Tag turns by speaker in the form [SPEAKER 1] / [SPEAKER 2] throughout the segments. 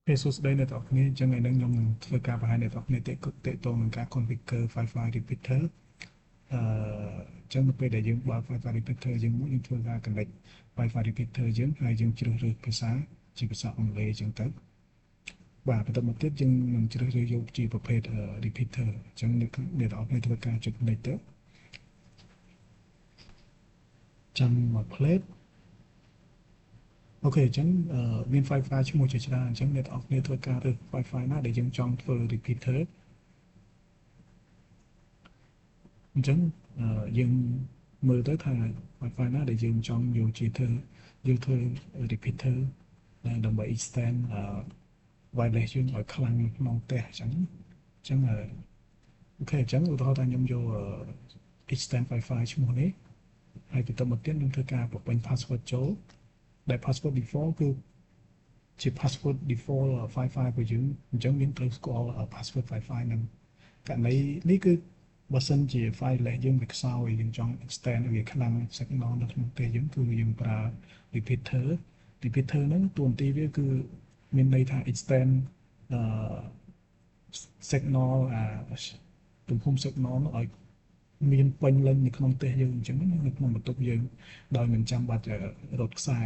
[SPEAKER 1] ពេលសួស្តីអ្នកទាំងអស់គ្នាអញ្ចឹងថ្ងៃនេះខ្ញុំនឹងធ្វើការបង្ហាញអ្នកទាំងអស់គ្នាតេតងនឹងការ configure Wi-Fi repeater អញ្ចឹងនៅពេលដែលយើងបើក Wi-Fi repeater យើងមកយើងធ្វើការ connect Wi-Fi repeater យើងហើយយើងជ្រើសរើសភាសាជាភាសាអង់គ្លេសអញ្ចឹងទៅបាទបន្តមកទៀតយើងនឹងជ្រើសរើសយកជាប្រភេទ repeater អញ្ចឹងអ្នកទាំងអស់គ្នាធ្វើការចុច connect ទៅចាំមក plate អូខេអញ្ចឹងមាន Wi-Fi ឈ្មោះជាច្រើនអញ្ចឹងអ្នកទាំងអស់គ្នាធ្វើការរើស Wi-Fi ណាដែលយើងចង់ធ្វើ repeater អញ្ចឹងយើងមើលទៅថា Wi-Fi ណាដែលយើងចង់យកជាធ្វើយើងធ្វើ repeater ដើម្បី extend wireless យើងឲ្យខ្លាំងក្នុងផ្ទះអញ្ចឹងអូខេអញ្ចឹងឧទាហរណ៍ថាខ្ញុំយក extend Wi-Fi ឈ្មោះនេះហើយបន្តមកទៀតខ្ញុំធ្វើការបំពេញ password ចូលដែល password default គឺជា password default Wi-Fi របស់យើងអញ្ចឹងយើងត្រូវស្គាល់ password Wi-Fi ហ្នឹងករណីនេះគឺបើសិនជា file លេខយើងវាខ្សោយយើងចង់ extend ឲ្យវាខ្លាំង signal នៅក្នុងផ្ទះយើងគឺយើងប្រើ repeater ហ្នឹងតួនាទីវាគឺមានន័យថា extend អឺ signal ទំហំ signal នោះឲ្យមានពេញលេញនៅក្នុងផ្ទះយើងអញ្ចឹងនៅក្នុងបន្ទប់យើងដោយមិនចាំបាច់រត់ខ្សែ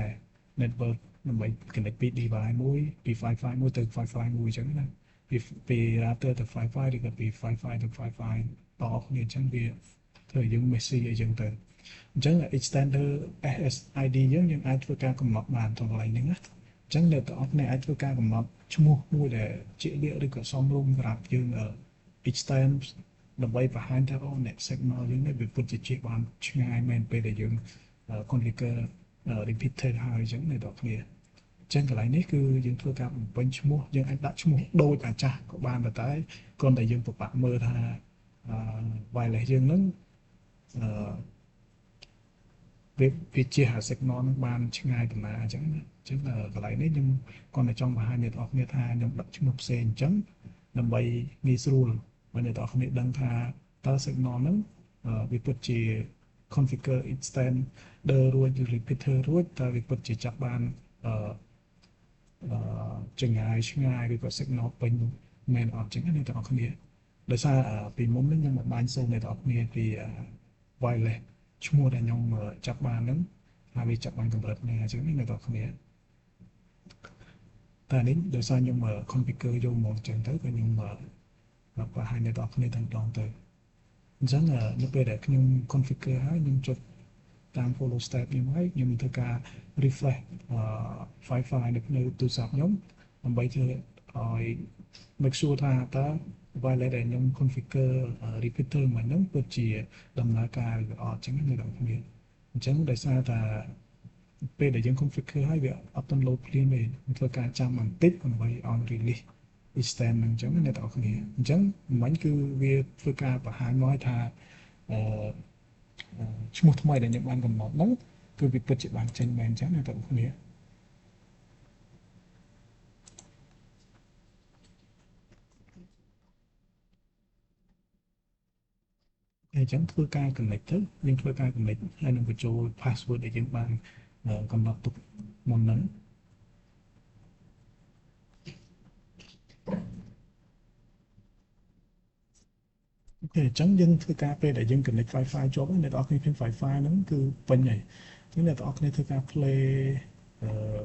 [SPEAKER 1] network ដើម្បី connect ពី device មួយពី Wi-Fi មួយទៅ Wi-Fi មួយអញ្ចឹងណាពី router ទៅ Wi-Fi ឬក៏ពី Wi-Fi ទៅ Wi-Fi តគ្នាអញ្ចឹងវាធ្វើឲ្យយើង messy អីចឹងទៅអញ្ចឹង extender SSID យើងអាចធ្វើការកំណត់បានទៅកន្លែងហ្នឹងណាអញ្ចឹងអ្នកទាំងអស់គ្នាអាចធ្វើការកំណត់ឈ្មោះមួយដែលជាក់លាក់ឬក៏សមរម្យសម្រាប់យើង extend ដើម្បីបង្ហាញថាអូអ្នក signal យើងនេះវាពិតជាជិះបានឆ្ងាយមែនពេលដែលយើង configure repeater ហើយអញ្ចឹងអ្នកទាំងអស់គ្នាចឹងកន្លែងនេះគឺយើងធ្វើការបំពេញឈ្មោះយើងអាចដាក់ឈ្មោះដូចអាចាស់ក៏បានតែគ្រាន់តែយើងពិបាកមើលថា wireless យើងនឹងអឺវាជា signal នឹងបានឆ្ងាយប៉ុណ្ណាអញ្ចឹងណាអញ្ចឹងកន្លែងនេះខ្ញុំគាត់តែចង់បង្ហាញអ្នកនរគ្នាថាខ្ញុំដាក់ឈ្មោះផ្សេងអញ្ចឹងដើម្បីងាយស្រួលបើអ្នកនរគ្នាដឹងថាតើ signal ហ្នឹងវាពិតជា configure extend ដើររួច repeater រួចតើវាពិតជាចាប់បានអឺចម្ងាយឆ្ងាយឬក៏ signal ពេញមែនអត់អញ្ចឹងអ្នកនរគ្នាដោយសារពីមុននេះខ្ញុំបានសូមអ្នកនរគ្នាពី wireless ឈ្មោះដែលខ្ញុំចាប់បានហ្នឹងហើយវាចាប់បានកម្រិតណាអញ្ចឹងអ្នកនរគ្នាតែនេះដោយសារខ្ញុំ configure យកមកអញ្ចឹងទៅក៏ខ្ញុំបង្ហាញអ្នកនរគ្នាតែម្ដងទៅអញ្ចឹងនៅពេលដែលខ្ញុំ configure ហើយខ្ញុំចុចតាម follow step ខ្ញុំហើយខ្ញុំធ្វើការ refresh Wi-Fi នៅទូរស័ព្ទខ្ញុំដើម្បីធ្វើឲ្យ make sure ថាតើ wireless ដែលខ្ញុំ configure repeater មកហ្នឹងពិតជាដំណើរការឬអត់អញ្ចឹងអ្នកនរគ្នាអញ្ចឹងដោយសារថាពេលដែលយើង configure ហើយវាអត់ទាន់ load ភ្លាមទេធ្វើការចាំបន្តិចដើម្បីឲ្យ release extend ហ្នឹងអញ្ចឹងអ្នកនរគ្នាអញ្ចឹងមិញគឺវាធ្វើការបង្ហាញមកថាអឺឈ្មោះថ្មីដែលខ្ញុំបានកំណត់ហ្នឹងគឺវាពិតជាបានចេញមែនអញ្ចឹងអ្នកនរគ្នាអញ្ចឹងធ្វើការ connect ទៅយើងធ្វើការ connect ហើយនឹងបញ្ចូល password ដែលយើងបានកំណត់ទុកមុនហ្នឹងអូខេអញ្ចឹងយើងធ្វើការពេលដែលយើង connect Wi-Fi ជាប់អ្នកនរគ្នាឃើញ Wi-Fi ហ្នឹងគឺពេញហើយអញ្ចឹងអ្នកនរគ្នាធ្វើការ play អឺ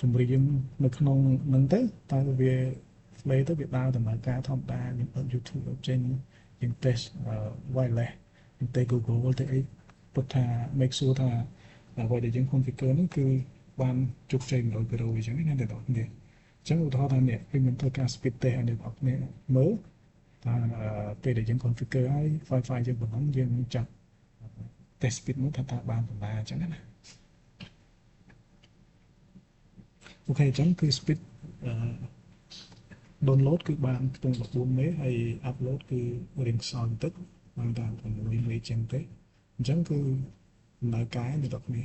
[SPEAKER 1] ចម្រៀងនៅក្នុងហ្នឹងទៅតើវា play ទៅវាដើរដំណើរការធម្មតាយើងអត់ YouTube អត់ចេញយើង test wireless យើង test Google ទៅអីពុតថា make sure ថាអ្វីដែលយើង configure ហ្នឹងគឺបានជោគជ័យ 100% អញ្ចឹងណាអ្នកនរគ្នាអញ្ចឹងឧទាហរណ៍ថានេះខ្ញុំធ្វើការ speed test ឲ្យអ្នកនរគ្នាមើលថាពេលដែលយើង configure ហើយ Wi-Fi យើងប៉ុណ្ណឹងយើងចាប់ test speed នោះថាបានប៉ុណ្ណាអញ្ចឹងណាអូខេអញ្ចឹងគឺ speed download គឺបានខ្ទង់14មេហើយ upload គឺរៀងខ្សោយបន្តិចបានតាម6មេជាងទេអញ្ចឹងគឺដំណើរការនេះដល់គ្នា